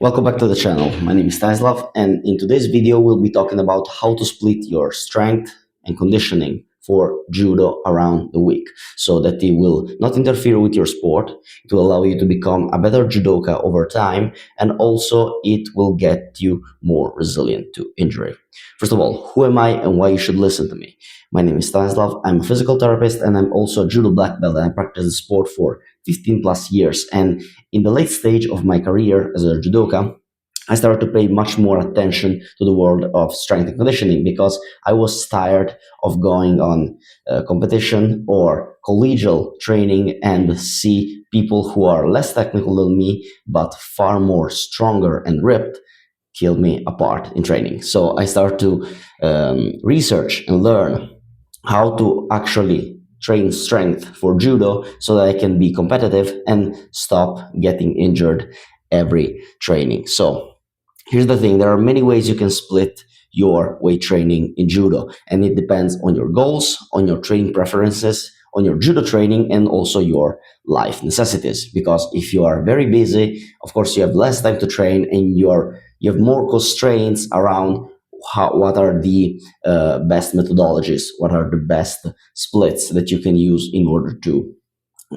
Welcome back to the channel. My name is Stanislav, and in today's video we'll be talking about how to split your strength and conditioning for judo around the week so that it will not interfere with your sport. It will allow you to become a better judoka over time, and also it will get you more resilient to injury. First of all, who am I and why you should listen to me? My name is Stanislav. I'm a physical therapist and I'm also a judo black belt, and I practice the sport for 15 plus years. And in the late stage of my career as a judoka, I started to pay much more attention to the world of strength and conditioning because I was tired of going on competition or collegial training and see people who are less technical than me but far more stronger and ripped kill me apart in training. So I started to research and learn how to actually train strength for judo so that I can be competitive and stop getting injured every training. So here's the thing, there are many ways you can split your weight training in judo, and it depends on your goals, on your training preferences, on your judo training, and also your life necessities. Because if you are very busy, of course you have less time to train and you have more constraints around what are the best methodologies, what are the best splits that you can use in order to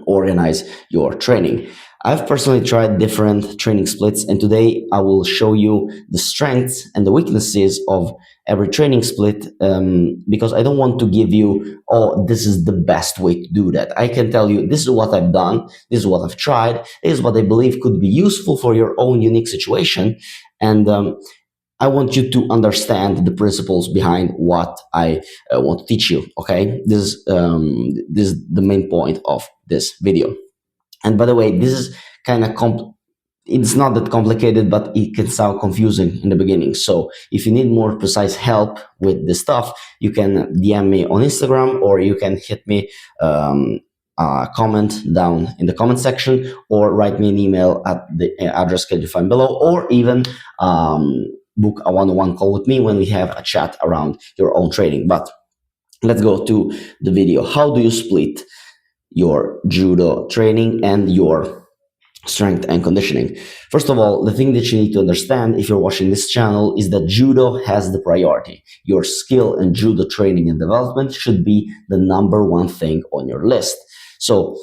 organize your training. I've personally tried different training splits, and today I will show you the strengths and the weaknesses of every training split, because I don't want to give you, oh, this is the best way to do that. I can tell you, this is what I've done, this is what I've tried, this is what I believe could be useful for your own unique situation, and I want you to understand the principles behind what I want to teach you. Okay, this is the main point of this video. And by the way, this is kind of it's not that complicated, but it can sound confusing in the beginning. So if you need more precise help with this stuff, you can DM me on Instagram, or you can hit me comment down in the comment section, or write me an email at the address you find below, or even book a one-on-one call with me when we have a chat around your own training. But let's go to the video. How do you split your judo training and your strength and conditioning? First of all, the thing that you need to understand if you're watching this channel is that judo has the priority. Your skill and judo training and development should be the number one thing on your list. So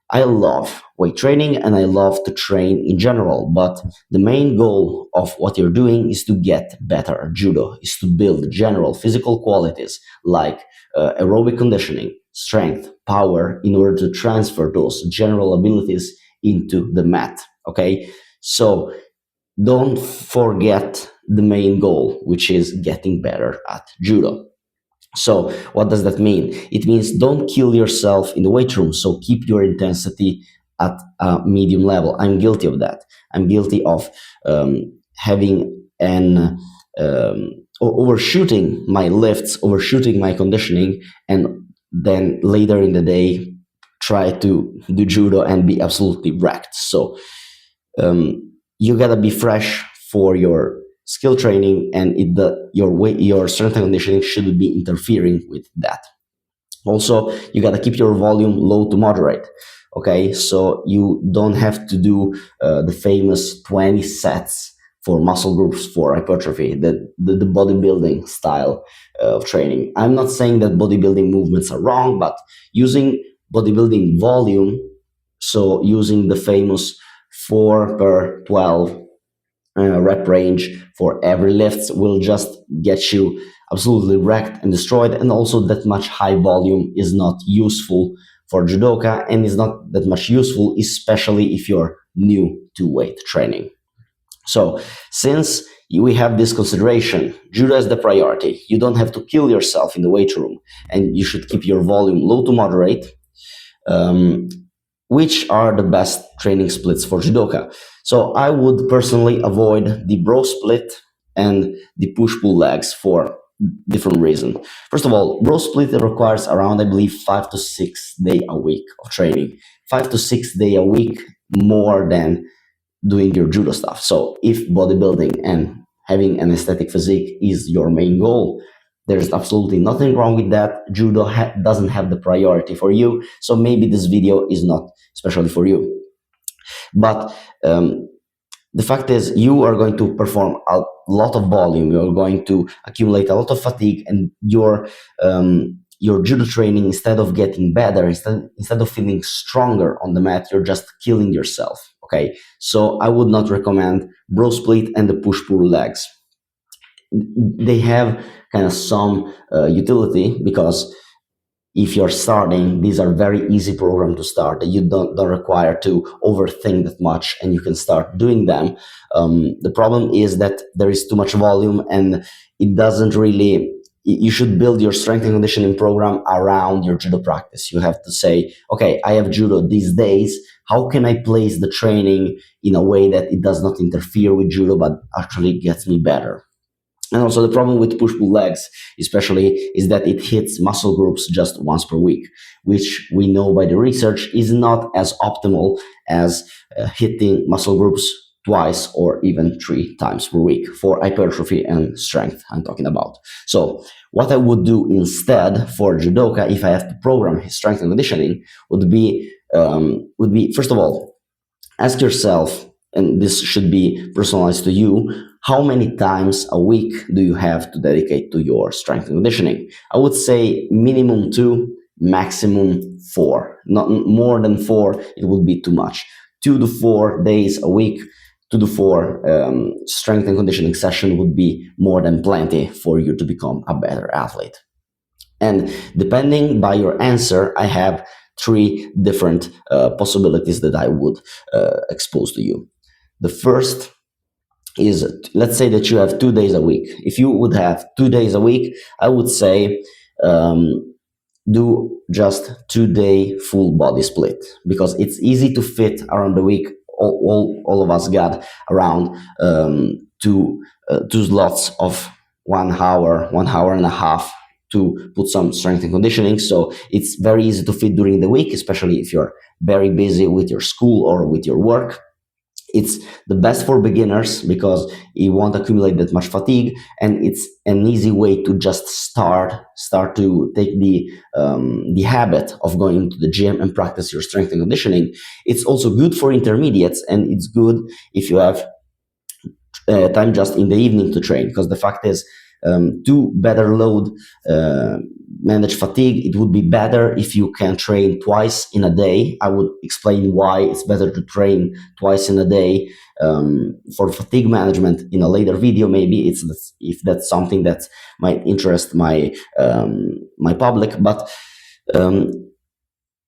I love weight training and I love to train in general, but the main goal of what you're doing is to get better at judo, is to build general physical qualities like aerobic conditioning, strength, power, in order to transfer those general abilities into the mat. Okay, so don't forget the main goal, which is getting better at judo. So what does that mean? It means don't kill yourself in the weight room. So keep your intensity at a medium level. I'm guilty of that. I'm guilty of having an overshooting my lifts, overshooting my conditioning, and then later in the day try to do judo and be absolutely wrecked. So you gotta be fresh for your skill training, and your strength and conditioning shouldn't be interfering with that. Also, you gotta keep your volume low to moderate. Okay, so you don't have to do the famous 20 sets for muscle groups for hypertrophy, the bodybuilding style of training. I'm not saying that bodybuilding movements are wrong, but using bodybuilding volume, so using the famous 4 per 12 rep range for every lift, will just get you absolutely wrecked and destroyed. And also that much high volume is not useful for judoka, and is not that much useful, especially if you're new to weight training. So since we have this consideration, judo is the priority, you don't have to kill yourself in the weight room, and you should keep your volume low to moderate. Which are the best training splits for judoka? So I would personally avoid the bro split and the push-pull legs for different reasons. First of all, bro split requires around, I believe, 5 to 6 days a week of training. 5 to 6 days a week more than doing your judo stuff. So if bodybuilding and having an aesthetic physique is your main goal, there's absolutely nothing wrong with that. Judo doesn't have the priority for you, so maybe this video is not especially for you. But the fact is you are going to perform a lot of volume, you're going to accumulate a lot of fatigue, and your judo training, instead of getting better, instead of feeling stronger on the mat, you're just killing yourself. Okay, so I would not recommend bro split and the push pull legs. They have kind of some utility, because if you're starting, these are very easy program to start. You don't require to overthink that much, and you can start doing them. The problem is that there is too much volume, and it doesn't really. You should build your strength and conditioning program around your judo practice. You have to say, okay, I have judo these days. How can I place the training in a way that it does not interfere with judo, but actually gets me better? And also, the problem with push pull legs, especially, is that it hits muscle groups just once per week, which we know by the research is not as optimal as hitting muscle groups twice or even 3 times per week for hypertrophy and strength I'm talking about. So what I would do instead for judoka, if I have to program his strength and conditioning, would be first of all, ask yourself, and this should be personalized to you, how many times a week do you have to dedicate to your strength and conditioning? I would say minimum 2, maximum 4. Not more than 4, it would be too much. 2 to 4 days a week, 2 to 4 strength and conditioning session would be more than plenty for you to become a better athlete. And depending by your answer, I have 3 different possibilities that I would expose to you. The first is, let's say that you have 2 days a week. If you would have 2 days a week, I would say do just 2-day full body split, because it's easy to fit around the week. All of us got around two slots of 1 hour, 1 hour and a half to put some strength and conditioning. So it's very easy to fit during the week, especially if you're very busy with your school or with your work. It's the best for beginners because you won't accumulate that much fatigue, and it's an easy way to just start to take the habit of going to the gym and practice your strength and conditioning. It's also good for intermediates, and it's good if you have time just in the evening to train, because the fact is, to better load, manage fatigue, it would be better if you can train twice in a day. I would explain why it's better to train twice in a day for fatigue management in a later video. Maybe if that's something that might interest my public, but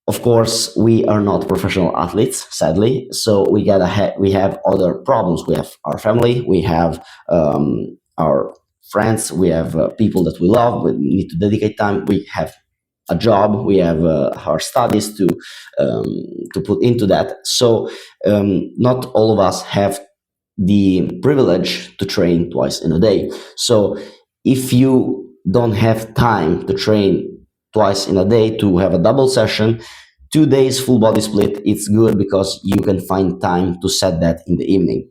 of course, we are not professional athletes, sadly. So we have other problems. We have our family, we have our friends, we have people that we love. We need to dedicate time. We have a job. We have our studies to put into that. So not all of us have the privilege to train twice in a day. So if you don't have time to train twice in a day, to have a double session, 2 days full body split, it's good because you can find time to set that in the evening.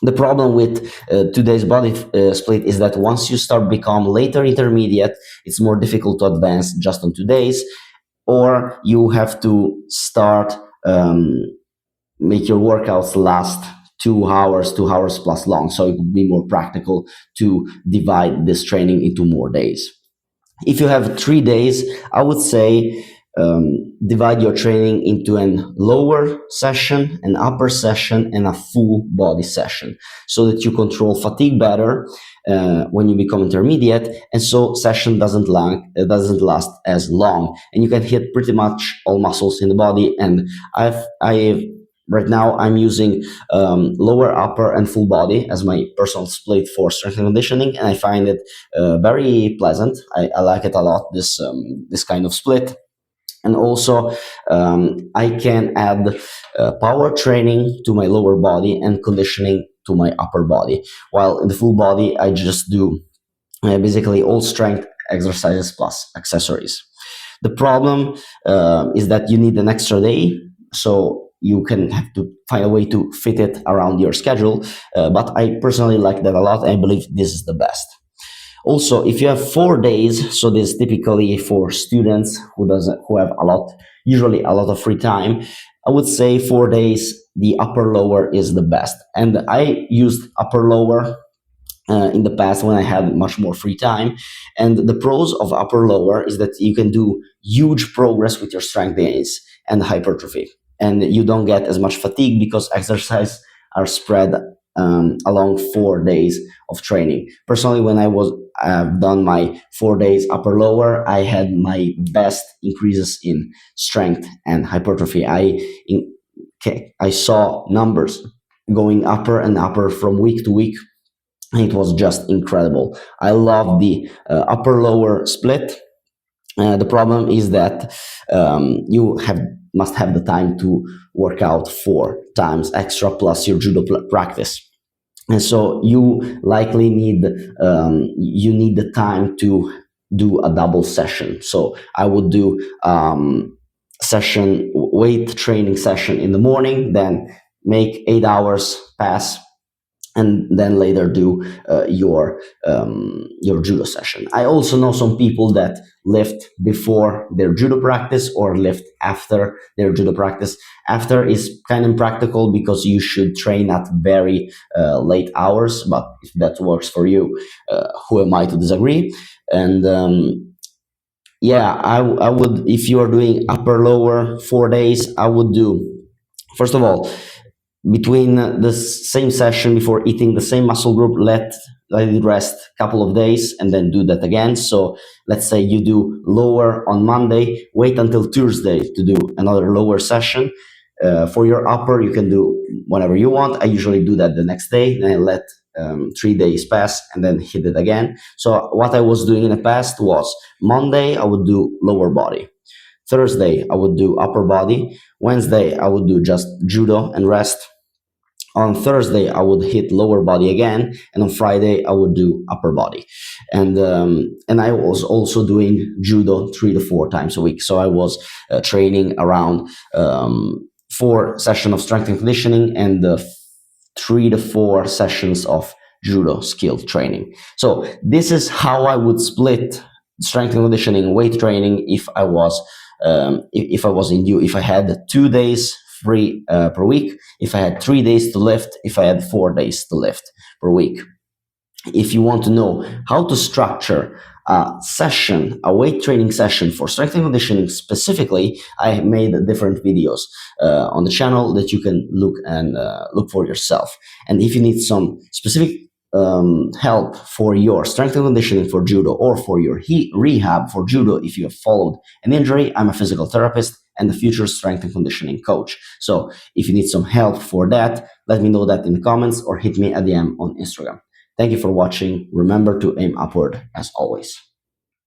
The problem with 2 days body split is that once you start become later intermediate, it's more difficult to advance just on 2 days, or you have to start make your workouts last 2 hours, 2 hours plus long. So it would be more practical to divide this training into more days. If you have 3 days, I would say divide your training into a lower session, an upper session, and a full body session, so that you control fatigue better when you become intermediate, and so session doesn't last as long, and you can hit pretty much all muscles in the body. And right now I'm using lower, upper, and full body as my personal split for strength and conditioning, and I find it very pleasant. I like it a lot, this kind of split. And also, I can add power training to my lower body and conditioning to my upper body. While in the full body, I just do basically all strength exercises plus accessories. The problem is that you need an extra day, so you can have to find a way to fit it around your schedule. But I personally like that a lot. I believe this is the best. Also, if you have 4 days, so this is typically for students who have usually a lot of free time, I would say 4 days, the upper lower is the best. And I used upper lower in the past when I had much more free time. And the pros of upper lower is that you can do huge progress with your strength gains and hypertrophy, and you don't get as much fatigue because exercise are spread along 4 days of training. Personally, when I've done my 4 days upper lower, I had my best increases in strength and hypertrophy. I saw numbers going upper and upper from week to week. It was just incredible. I love the upper lower split. The problem is that you have must have the time to work out 4 times extra plus your judo practice, and so you likely need the time to do a double session. So I would do session weight training session in the morning, then make 8 hours pass, and then later do your judo session. I also know some people that lift before their judo practice or lift after their judo practice. After is kind of impractical because you should train at very late hours, but if that works for you, who am I to disagree? And yeah, I would, if you are doing upper lower 4 days, I would do, first of all, between the same session, before eating the same muscle group, let it rest a couple of days and then do that again. So let's say you do lower on Monday, wait until Tuesday to do another lower session. For your upper, you can do whenever you want. I usually do that the next day, then I let 3 days pass and then hit it again. So what I was doing in the past was Monday I would do lower body, Thursday I would do upper body, Wednesday I would do just judo and rest. On Thursday I would hit lower body again, and on Friday I would do upper body. And I was also doing judo 3 to 4 times a week. So I was training around 4 sessions of strength and conditioning and 3 to 4 sessions of judo skill training. So this is how I would split strength and conditioning, weight training if I was if I had 2 days free per week, if I had 3 days to lift, if I had 4 days to lift per week. If you want to know how to structure a weight training session for strength and conditioning specifically, I made different videos on the channel that you can look for yourself. And if you need some specific help for your strength and conditioning for judo, or for your rehab for judo if you have followed an injury, I'm a physical therapist and the future strength and conditioning coach. So if you need some help for that, let me know that in the comments or hit me a DM on Instagram. Thank you for watching. Remember to aim upward as always.